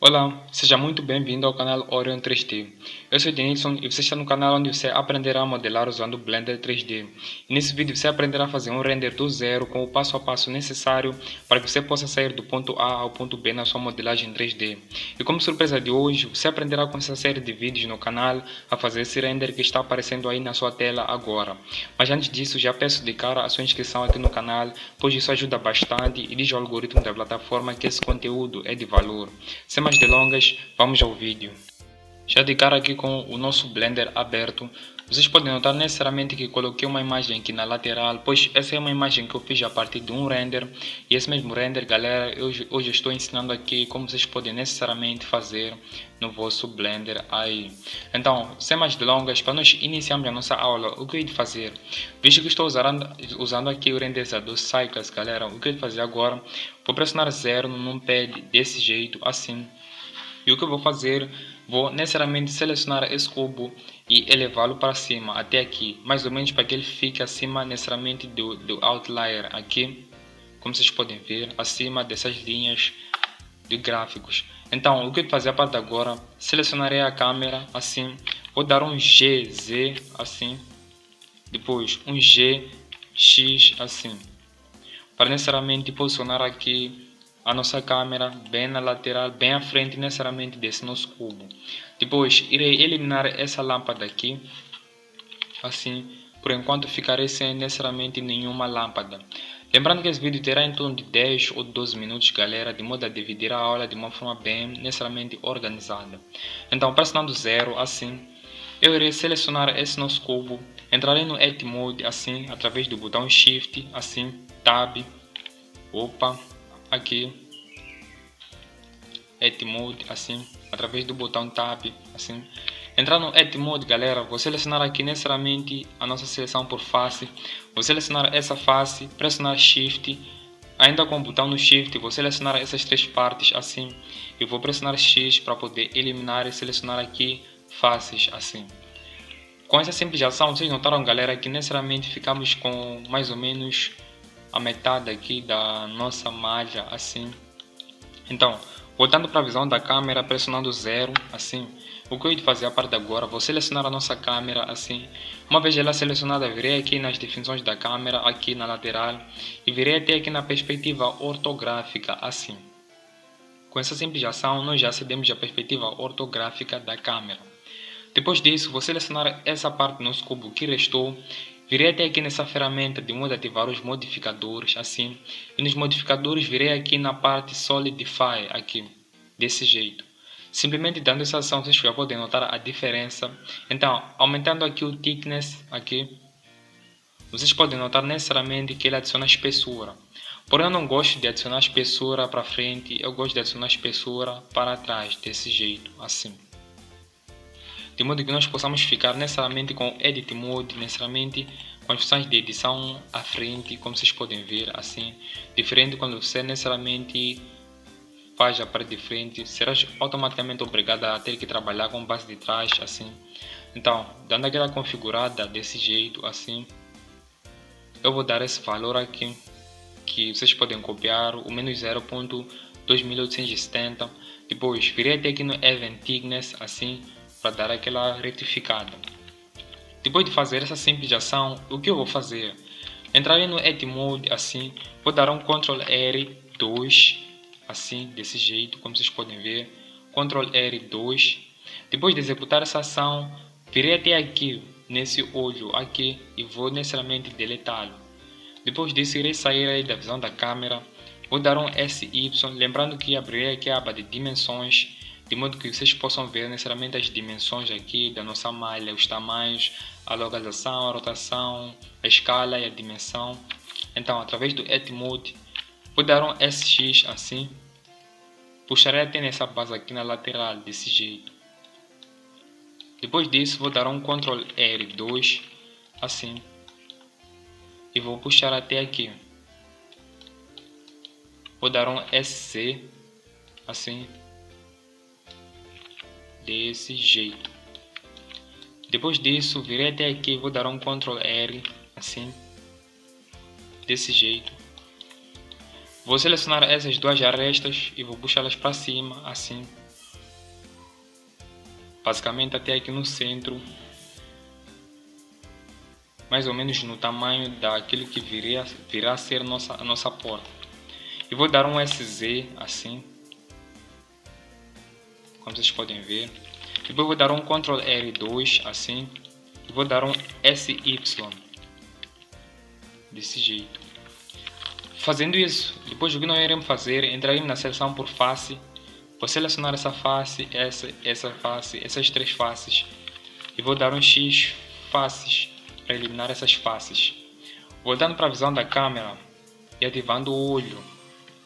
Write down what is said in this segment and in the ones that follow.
Olá, seja muito bem-vindo ao canal Orion 3D. Eu sou Denilson e você está no canal onde você aprenderá a modelar usando o Blender 3D. E nesse vídeo você aprenderá a fazer um render do zero com o passo a passo necessário para que você possa sair do ponto A ao ponto B na sua modelagem 3D. E como surpresa de hoje, você aprenderá com essa série de vídeos no canal a fazer esse render que está aparecendo aí na sua tela agora. Mas antes disso, já peço de cara a sua inscrição aqui no canal, pois isso ajuda bastante e diz ao algoritmo da plataforma que esse conteúdo é de valor. Sem mais delongas, vamos ao vídeo. Já de cara aqui com o nosso Blender aberto, vocês podem notar necessariamente que coloquei uma imagem aqui na lateral, pois essa é uma imagem que eu fiz a partir de um render, e esse mesmo render, galera, hoje estou ensinando aqui como vocês podem necessariamente fazer no vosso Blender aí. Então, sem mais delongas, para nós iniciarmos a nossa aula, o que eu hei de fazer? Visto que estou usando aqui o renderizador Cycles, galera, o que eu hei de fazer agora? Vou pressionar 0 no numpad desse jeito, assim. E o que eu vou fazer? Vou necessariamente selecionar esse cubo e elevá-lo para cima, até aqui, mais ou menos para que ele fique acima necessariamente do outlier aqui, como vocês podem ver, acima dessas linhas de gráficos. Então, o que eu vou fazer a partir de agora? Selecionarei a câmera assim, vou dar um GZ assim, depois um GX assim, para necessariamente posicionar aqui a nossa câmera bem na lateral, bem à frente necessariamente desse nosso cubo. Depois irei eliminar essa lâmpada aqui, assim, por enquanto ficarei sem necessariamente nenhuma lâmpada. Lembrando que esse vídeo terá em torno de 10 ou 12 minutos, galera, de modo a dividir a aula de uma forma bem necessariamente organizada. Então, pressionando 0, assim, eu irei selecionar esse nosso cubo, entrarei no Edit Mode, assim, através do botão Shift, assim, Tab, aqui, Edit Mode, assim, através do botão Tab, assim. Entrar no Edit Mode, galera, vou selecionar aqui necessariamente a nossa seleção por face, vou selecionar essa face, pressionar Shift, ainda com o botão no Shift, vou selecionar essas três partes assim, e vou pressionar X para poder eliminar e selecionar aqui faces assim. Com essa simples ação, vocês notaram, galera, que necessariamente ficamos com mais ou menos a metade aqui da nossa malha assim. Então, voltando para a visão da câmera, pressionando 0 assim, o que eu vou fazer a partir de agora? Vou selecionar a nossa câmera assim. Uma vez ela selecionada, virei aqui nas definições da câmera, aqui na lateral, e virei até aqui na perspectiva ortográfica assim. Com essa simples ação, nós já acedemos à perspectiva ortográfica da câmera. Depois disso, vou selecionar essa parte do nosso cubo que restou, virei até aqui nessa ferramenta de modo a ativar os modificadores, assim, e nos modificadores virei aqui na parte Solidify, aqui, desse jeito. Simplesmente dando essa ação, vocês já podem notar a diferença. Então, aumentando aqui o thickness, aqui, vocês podem notar necessariamente que ele adiciona espessura. Porém, eu não gosto de adicionar espessura para frente, eu gosto de adicionar espessura para trás, desse jeito, assim. De modo que nós possamos ficar necessariamente com Edit Mode, necessariamente com as funções de edição à frente, como vocês podem ver, assim. Diferente quando você necessariamente faz a parte de frente, serás automaticamente obrigado a ter que trabalhar com base de trás, assim. Então, dando aquela configurada desse jeito, assim, eu vou dar esse valor aqui, que vocês podem copiar, o menos 0.2870. Depois, virei até aqui no Event Thickness, assim, para dar aquela retificada. Depois de fazer essa simples ação, o que eu vou fazer? Entrarei no Edit Mode, assim, vou dar um Ctrl R2, assim, desse jeito, como vocês podem ver, Ctrl R2. Depois de executar essa ação, virei até aqui, nesse olho aqui, e vou necessariamente deletá-lo. Depois disso, irei sair aí da visão da câmera, vou dar um SY, lembrando que abrirei aqui a aba de dimensões, de modo que vocês possam ver necessariamente as dimensões aqui da nossa malha, os tamanhos, a localização, a rotação, a escala e a dimensão. Então, através do Edit Mode, vou dar um SX assim, puxarei até nessa base aqui na lateral, desse jeito. Depois disso, vou dar um Ctrl R2 assim, e vou puxar até aqui. Vou dar um SC assim, desse jeito. Depois disso, virei até aqui e vou dar um Ctrl R, assim, desse jeito. Vou selecionar essas duas arestas e vou puxá-las para cima, assim. basicamente até aqui no centro, mais ou menos no tamanho daquilo que virá a ser a nossa porta. E vou dar um SZ assim, como vocês podem ver. Depois vou dar um Ctrl R2 assim, e vou dar um SY desse jeito. Fazendo isso, depois o que nós iremos fazer, entraremos na seleção por face, vou selecionar essa face, essa face, essas três faces, e vou dar um X faces para eliminar essas faces. Voltando para a visão da câmera e ativando o olho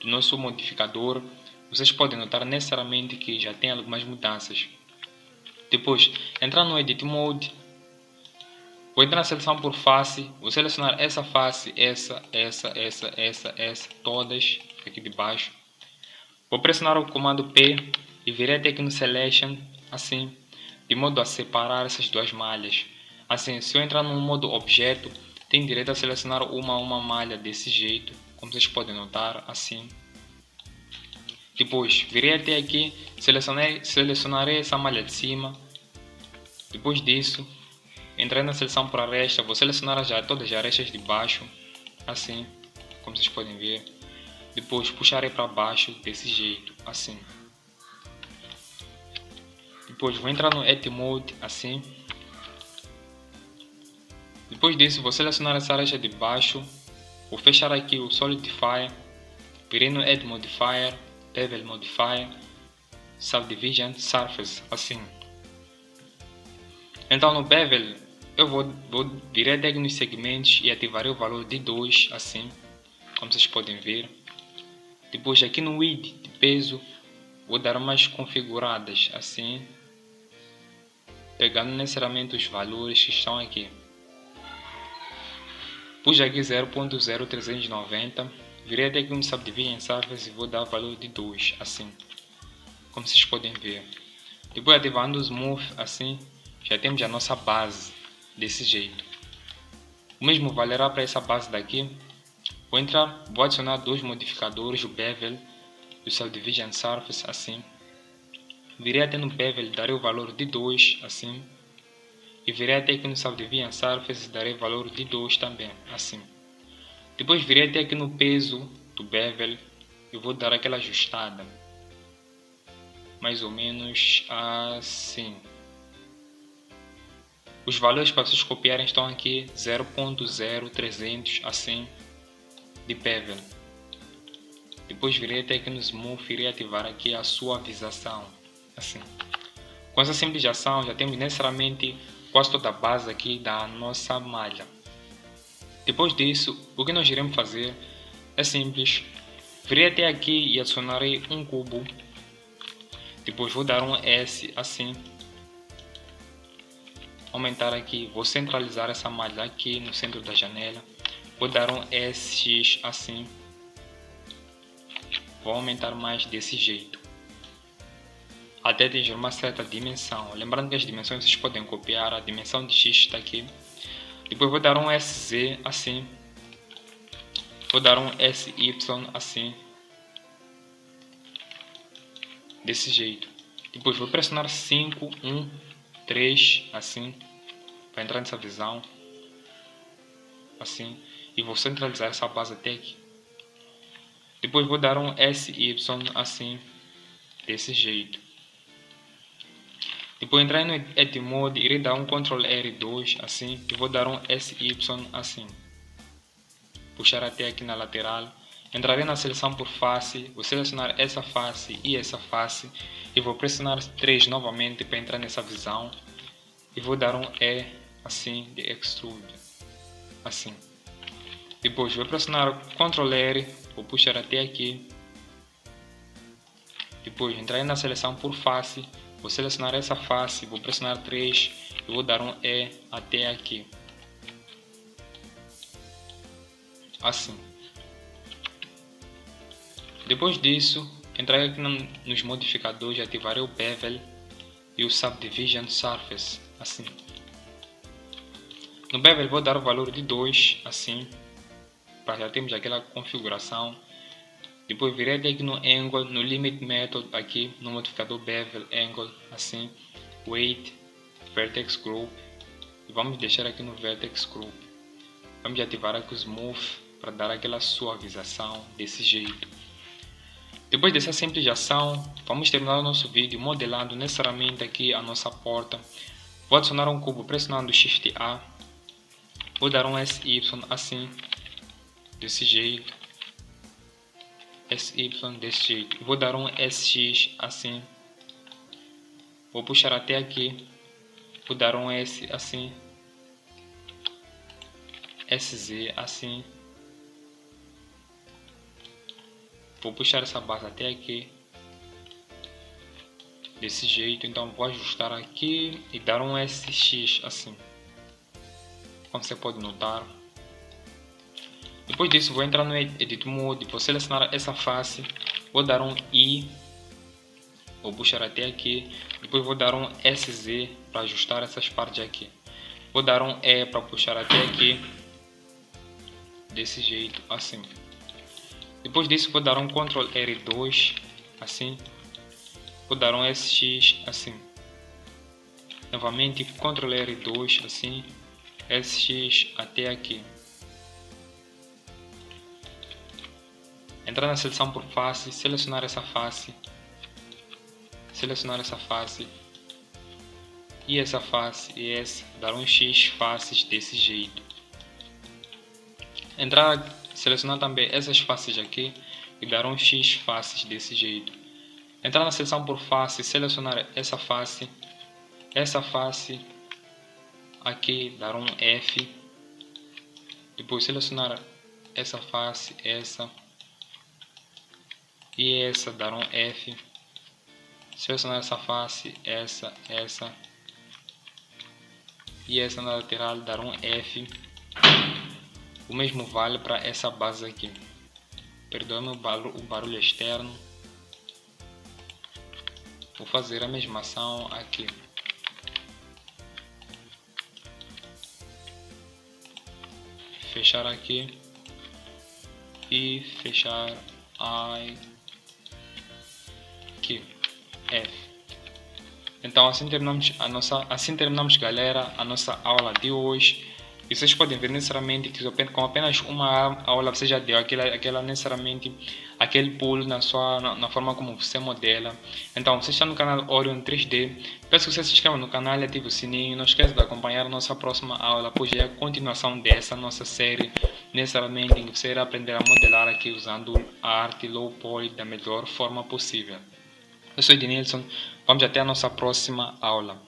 do nosso modificador, vocês podem notar necessariamente que já tem algumas mudanças. Depois, entrar no Edit Mode, vou entrar na seleção por face, vou selecionar essa face, essa, todas aqui de baixo. Vou pressionar o comando P e virei até aqui no Selection, assim, de modo a separar essas duas malhas. Assim, se eu entrar no modo Objeto, tenho direito a selecionar uma malha desse jeito, como vocês podem notar, assim. Depois, virei até aqui, selecionarei essa malha de cima. Depois disso, entrei na seleção por aresta, vou selecionar todas as arestas de baixo, assim, como vocês podem ver. Depois puxarei para baixo desse jeito, assim. Depois vou entrar no Edit Mode, assim. Depois disso, vou selecionar essa aresta de baixo, vou fechar aqui o Solidify, virei no Add Modifier, Bevel Modifier, Subdivision, Surface, assim. Então no Bevel, eu vou virar até nos segmentos e ativarei o valor de 2, assim, como vocês podem ver. Depois aqui no Width de peso, vou dar umas configuradas, assim, pegando necessariamente os valores que estão aqui. Pus aqui 0.0390, virei até aqui no Subdivision Surface e vou dar o valor de 2, assim, como vocês podem ver. Depois ativando o Smooth, assim, já temos a nossa base, desse jeito. O mesmo valerá para essa base daqui. Vou adicionar dois modificadores, o Bevel e o Subdivision Surface, assim. Virei até no Bevel, darei o valor de 2, assim. E virei até aqui no Subdivision Surface, darei o valor de 2 também, assim. Depois virei até aqui no peso do Bevel e vou dar aquela ajustada. Mais ou menos assim. Os valores para vocês copiarem estão aqui 0.0300, assim, de Bevel. Depois virei até aqui no Smooth e irei ativar aqui a suavização, assim. Com essa simples ação já temos necessariamente quase toda a base aqui da nossa malha. Depois disso, o que nós iremos fazer é simples. Virei até aqui e adicionarei um cubo. Depois vou dar um S, assim. Aumentar aqui, vou centralizar essa malha aqui no centro da janela. Vou dar um SX, assim. Vou aumentar mais desse jeito, até atingir uma certa dimensão. Lembrando que as dimensões vocês podem copiar, a dimensão de X está aqui. Depois vou dar um SZ, assim. Vou dar um SY, assim. Desse jeito. Depois vou pressionar 5, 1, 3, assim. Para entrar nessa visão. Assim. E vou centralizar essa base até aqui. Depois vou dar um SY, assim. Desse jeito. Depois entrar no Edit Mode, irei dar um Ctrl R2, assim. E vou dar um SY, assim. Puxar até aqui na lateral. Entrarei na seleção por face, vou selecionar essa face e essa face e vou pressionar 3 novamente para entrar nessa visão e vou dar um E, assim, de Extrude, assim. Depois vou pressionar Ctrl R, vou puxar até aqui. Depois entrarei na seleção por face, vou selecionar essa face, vou pressionar 3 e vou dar um E até aqui, assim. Depois disso, entrarei aqui nos modificadores e ativarei o Bevel e o Subdivision Surface, assim. No Bevel vou dar o valor de 2, assim, para já termos aquela configuração. Depois virei aqui no Angle, no Limit Method, aqui no modificador Bevel Angle, assim. Weight, Vertex Group, e vamos deixar aqui no Vertex Group. Vamos ativar aqui o Smooth para dar aquela suavização desse jeito. Depois dessa simples ação, vamos terminar o nosso vídeo modelando necessariamente aqui a nossa porta. Vou adicionar um cubo pressionando Shift A. Vou dar um SY assim, desse jeito. SY desse jeito. Vou dar um SX assim. Vou puxar até aqui. Vou dar um S assim. SZ assim. Vou puxar essa base até aqui. Desse jeito. Então vou ajustar aqui e dar um SX assim. Como você pode notar. Depois disso vou entrar no Edit Mode. Vou selecionar essa face. Vou dar um I. Vou puxar até aqui. Depois vou dar um SZ para ajustar essas partes aqui. Vou dar um E para puxar até aqui. Desse jeito, assim. Depois disso vou dar um Ctrl R2, assim. Vou dar um SX, assim. Novamente Ctrl R2, assim. SX até aqui. Entrar na seleção por face, selecionar essa face. Selecionar essa face. E essa face e essa. Dar um X faces desse jeito. Entrar, selecionar também essas faces aqui e dar um X faces desse jeito. Entrar na seleção por face, selecionar essa face aqui, dar um F. Depois selecionar essa face, essa e essa, dar um F. Selecionar essa face, essa e essa na lateral, dar um F. O mesmo vale para essa base aqui. Perdoe-me o barulho externo. Vou fazer a mesma ação aqui. Fechar aqui. E fechar aqui. F. Então assim terminamos galera a nossa aula de hoje. E vocês podem ver necessariamente que com apenas uma aula você já deu necessariamente aquele pulo na forma como você modela. Então você está no canal Orion 3D. Peço que você se inscreva no canal e ative o sininho. Não esqueça de acompanhar a nossa próxima aula, pois é a continuação dessa nossa série. Necessariamente em que você irá aprender a modelar aqui usando a arte low poly da melhor forma possível. Eu sou Ednilson. Vamos até a nossa próxima aula.